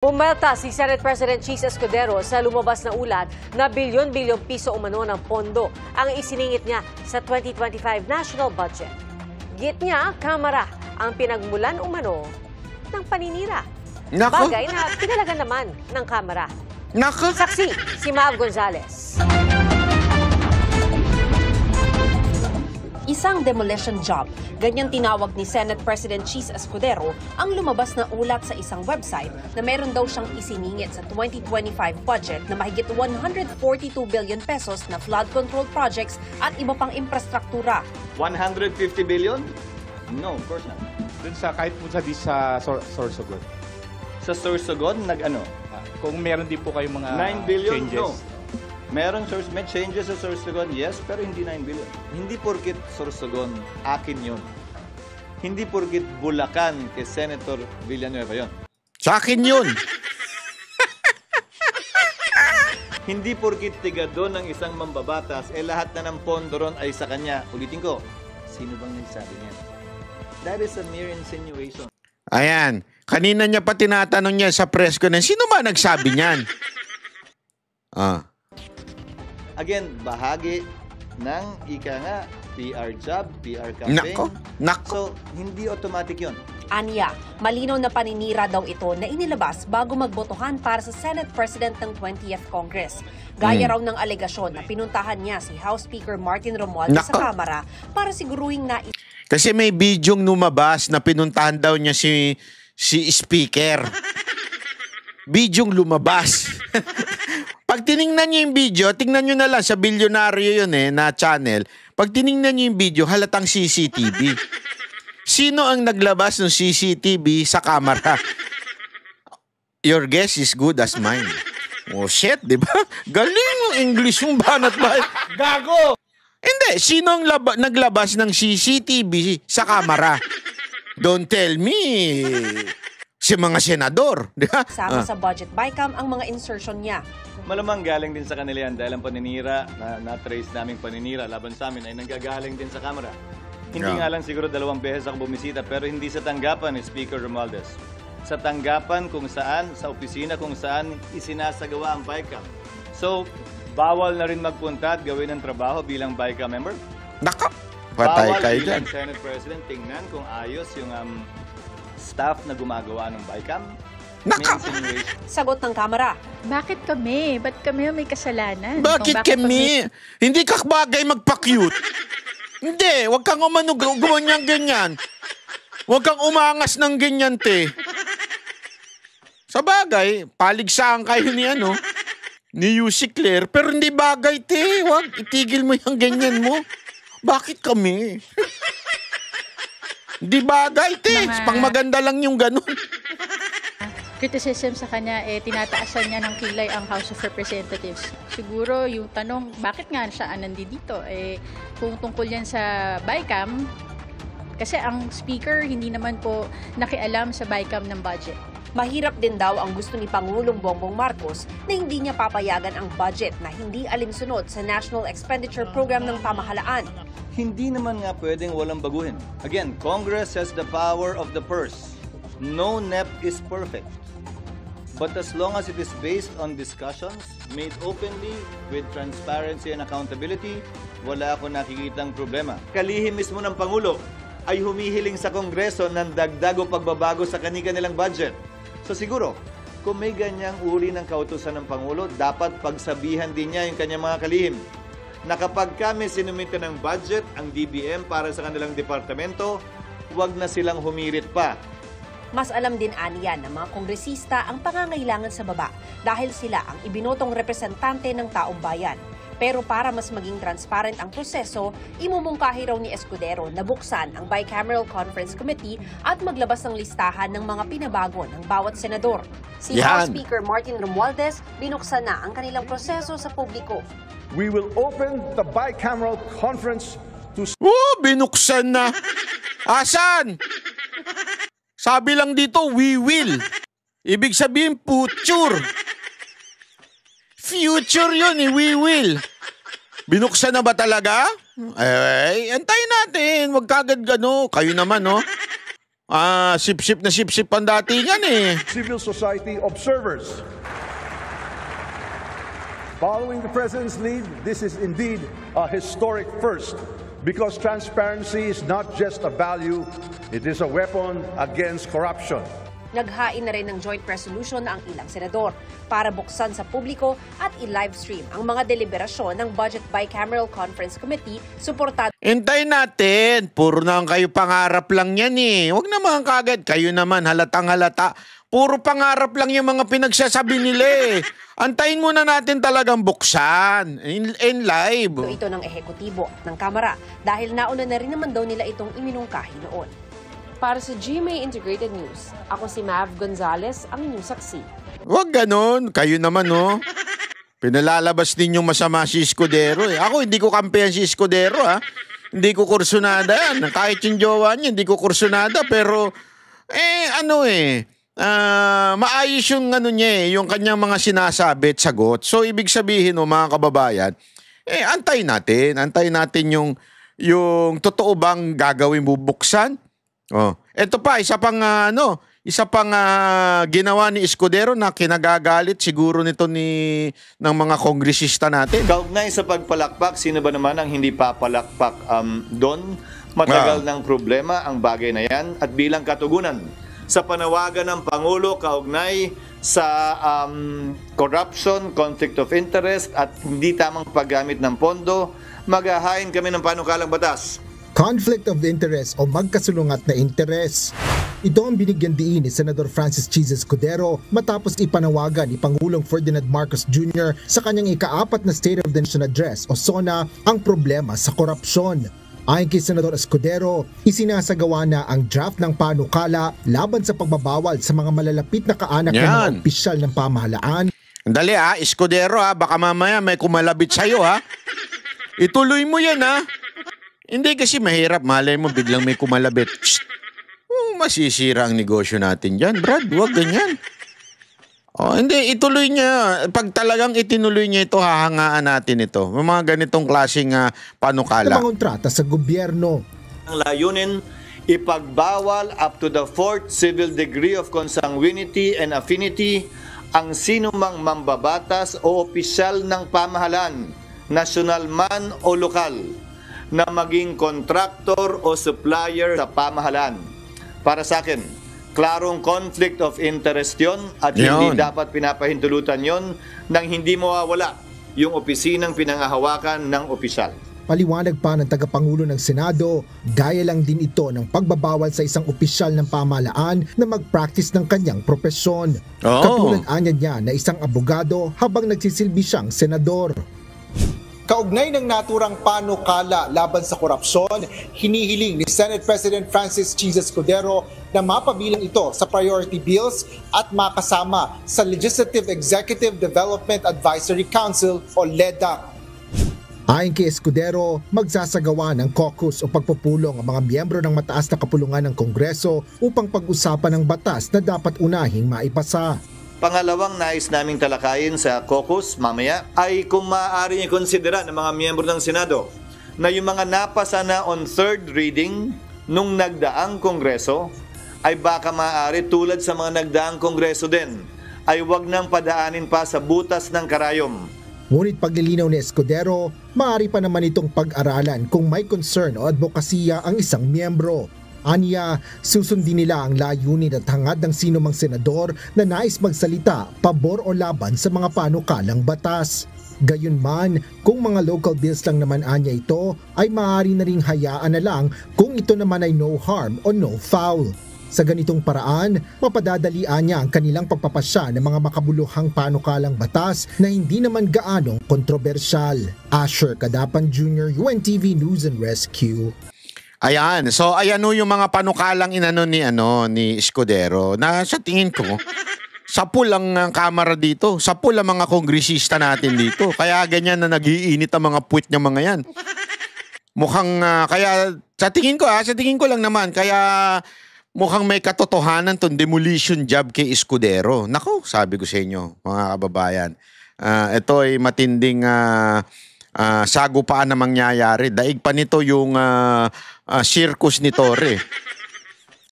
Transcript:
Pumalta si Senate President Cheese Escudero sa lumabas na ulat na bilyon-bilyong piso umano ng pondo ang isiningit niya sa 2025 national budget. Git niya, Kamara ang pinagmulan umano ng paninira. Nako. Bagay na pinalagan naman ng Kamara. Nako. Saksi, si Mav Gonzales. Isang demolition job. Ganyan tinawag ni Senate President Cheese Escudero ang lumabas na ulat sa isang website na meron daw siyang isiningit sa 2025 budget na mahigit 142 billion pesos na flood control projects at iba pang infrastruktura. 150 billion? No, of course not. Dun sa kahit po sa Sorsogon. Sa Sorsogon, nag-ano? Kung meron din po kayong mga 9 billion? changes. No. May changes sa Sorsogon, yes, pero hindi 9 billion. Hindi porkit Sorsogon, akin yun. Hindi porkit Bulacan kay Senator Villanueva yun. Sa akin yun. Hindi porkit tiga doon ng isang mambabatas, lahat na ng pondo ron ay sa kanya. Ulitin ko, sino bang nagsabi niyan? That is a mere insinuation. Ayan. Kanina niya pa tinatanong niya sa press ko na, sino ba nagsabi niyan? Again, bahagi ng PR job, PR campaign. Nako. So, hindi automatic yun. Anya, malinaw na paninira daw ito na inilabas bago magbotohan para sa Senate President ng 20th Congress. Gaya raw ng alegasyon na pinuntahan niya si House Speaker Martin Romualdez sa Kamara para siguruhing na... Kasi may bidyong lumabas na pinuntahan daw niya si Speaker. Bidyong lumabas. Pag tiningnan niyo yung video, tingnan niyo na lang sa bilyonaryo yun na channel. Pag tiningnan niyo yung video, halatang CCTV. Sino ang naglabas ng CCTV sa kamera? Your guess is good as mine. Oh shit, di ba? Galing yung English mong banat ba? Gago! Hindi, sino ang naglabas ng CCTV sa kamera? Don't tell me. Si mga senador, di ba? Sama sa budget bycam ang mga insertion niya. Malamang galing din sa kanila yan dahil ang paninira na-trace naming paninira laban sa amin ay nanggagaling din sa Kamara. Hindi nga lang siguro 2 beses ako bumisita pero hindi sa tanggapan ni Speaker Romualdez. Sa tanggapan kung saan, sa opisina kung saan isinasagawa ang BICAM. So, bawal na rin magpunta at gawin ang trabaho bilang BICAM member? Nako, patay Bawal kayo bilang dyan. Senate President tingnan kung ayos yung staff na gumagawa ng BICAM. Naka! Sagot ng Kamara. Bakit kami? Ba't kami may kasalanan? Bakit kami? Hindi ka bagay magpa-cute. Hindi, wag kang gumanyan-ganyan. Wag kang umangas ng ganyan, te. Sa bagay, paligsahan kayo ni Yussi Claire, pero hindi bagay, te. Wag, itigil mo yung ganyan mo. Bakit kami? Hindi bagay, te. Pang maganda lang yung ganun. Criticism sa kanya, tinataasan niya ng kilay ang House of Representatives. Siguro yung tanong, bakit nga siya nandito? Kung tungkol yan sa BICAM, kasi ang speaker hindi naman po nakialam sa BICAM ng budget. Mahirap din daw ang gusto ni Pangulong Bongbong Marcos na hindi niya papayagan ang budget na hindi alinsunod sa National Expenditure Program ng pamahalaan. Hindi naman nga pwedeng walang baguhin. Again, Congress has the power of the purse. No NEP is perfect. But as long as it is based on discussions made openly with transparency and accountability, wala ako nakikitang problema. Kalihim mismo ng Pangulo ay humihiling sa Kongreso ng dagdag o pagbabago sa kanilang budget. So siguro, kung may ganyang uri ng kautusan ng Pangulo, dapat pagsabihan din niya yung kanyang mga kalihim na kapag kami sinumite ng budget ang DBM para sa kanilang departamento, huwag na silang humirit pa. Mas alam din aniya ng mga kongresista ang pangangailangan sa baba dahil sila ang ibinotong representante ng taong bayan. Pero para mas maging transparent ang proseso, imumungkahi raw ni Escudero na buksan ang Bicameral Conference Committee at maglabas ng listahan ng mga pinabago ng bawat senador. Si House Speaker Martin Romualdez, binuksan na ang kanilang proseso sa publiko. We will open the Bicameral Conference to... Binuksan na. Asan? Sabi lang dito, we will. Ibig sabihin, future. Future yun, we will. Binuksan na ba talaga? Antayin natin. Wag kagad gano. Kayo naman, Sip-sip na sip-sip ang datingan eh. civil society observers. Following the President's lead, this is indeed a historic first because transparency is not just a value, it is a weapon against corruption. Naghain na rin ng joint resolution ang ilang senador para buksan sa publiko at i-livestream ang mga deliberasyon ng Budget Bicameral Conference Committee suportado. Hintayin natin. Puro na kayo pangarap lang yan eh. Huwag naman kagad. Kayo naman halatang halata. Puro pangarap lang yung mga pinagsasabi nila eh. Antayin muna natin talagang buksan. In live. Ito ng ehekutibo ng Kamara dahil nauna na rin naman daw nila itong iminungkahi noon. Para sa GMA Integrated News, ako si Mav Gonzalez, ang inyong saksi. Huwag ganon. Kayo naman oh. Pinalalabas ninyong masama si Escudero eh. Ako hindi ko kampihan si Escudero ha. Hindi ko kursunada yan. Kahit yung jowa niya, hindi ko kursunada. Pero, maayos yung ano niya eh, yung kanyang mga sinasabi at sagot. So, ibig sabihin mga kababayan, antayin natin yung totoo bang gagawin bubuksan. Oh, ito pa isa pang ginawa ni Escudero na kinagagalit siguro nito ng mga kongresista natin. Kaugnay sa pagpalakpak, sino ba naman ang hindi papalakpak doon? Matagal ng problema ang bagay na yan at bilang katugunan sa panawagan ng Pangulo kaugnay sa corruption, conflict of interest at hindi tamang paggamit ng pondo, maghahain kami ng panukalang batas. Conflict of interest o magkasulungat na interes. Ito ang binigyan diin ni Senador Francis Cheese Escudero matapos ipanawagan ni Pangulong Ferdinand Marcos Jr. sa kanyang ika-4 na State of the Nation Address o SONA ang problema sa korupsyon. Ayon kay Senador Escudero, isinasagawa na ang draft ng panukala laban sa pagbabawal sa mga malalapit na kaanak ng mga opisyal ng pamahalaan. Dali Escudero baka mamaya may kumalabit sa'yo Ituloy mo yan Hindi kasi mahirap, malay mo biglang may kumalabit. Masisira ang negosyo natin dyan. Brad, huwag ganyan. Hindi, ituloy niya. Pag talagang itinuloy niya ito, hahangaan natin ito. May mga ganitong klaseng panukala. Namangontrata sa gobyerno. Ang layunin, ipagbawal up to the 4th civil degree of consanguinity and affinity ang sinumang mambabatas o opisyal ng pamahalaan, nasyonal man o lokal, na maging kontraktor o supplier sa pamahalaan. Para sa akin, klarong conflict of interest yon at hindi dapat pinapahintulutan yon nang hindi mawawala yung opisinang pinangahawakan ng opisyal. Paliwanag pa ng tagapangulo ng Senado, gaya lang din ito ng pagbabawal sa isang opisyal ng pamahalaan na mag-practice ng kanyang propesyon. Katulad niya na isang abogado habang nagsisilbi siyang senador. Kaugnay ng naturang panukala laban sa korupsyon, hinihiling ni Senate President Francis Cheese Escudero na mapabilang ito sa priority bills at makasama sa Legislative Executive Development Advisory Council o LEDAC. Ayon kay Escudero, magsasagawa ng caucus o pagpupulong ang mga miyembro ng mataas na kapulungan ng Kongreso upang pag-usapan ng batas na dapat unahing maipasa. Pangalawang nais naming talakayin sa caucus mamaya ay kung maaari ikonsidera ng mga miyembro ng Senado na yung mga napasa na on third reading nung nagdaang Kongreso ay baka maaari tulad sa mga nagdaang Kongreso din ay wag nang padaanin pa sa butas ng karayom. Ngunit paglilinaw ni Escudero, maaari pa naman itong pag-aralan kung may concern o advokasya ang isang miyembro. Aniya, susundin nila ang layunin at hangad ng sinumang senador na nais magsalita pabor o laban sa mga panukalang batas. Gayunman, kung mga local bills lang naman anya ito, ay maaari na ring hayaan na lang kung ito naman ay no harm o no foul. Sa ganitong paraan, mapadadalian niya ang kanilang pagpapasya ng mga makabuluhang panukalang batas na hindi naman gaanong kontrobersyal. Asher Cadapan Jr., UNTV News and Rescue. Ayan. So, ayan yung mga panukalang ni Escudero na sa tingin ko, sapul ang kamera dito. Sapul ang mga kongresista natin dito. Kaya ganyan na nag-iinit ang mga puwit niya mga yan. Mukhang, kaya sa tingin ko lang naman, kaya mukhang may katotohanan tong demolition job kay Escudero. Nako, sabi ko sa inyo, mga kababayan. Ito ay matinding sagupaan na mangyayari. Daig pa nito yung circus ni Torre.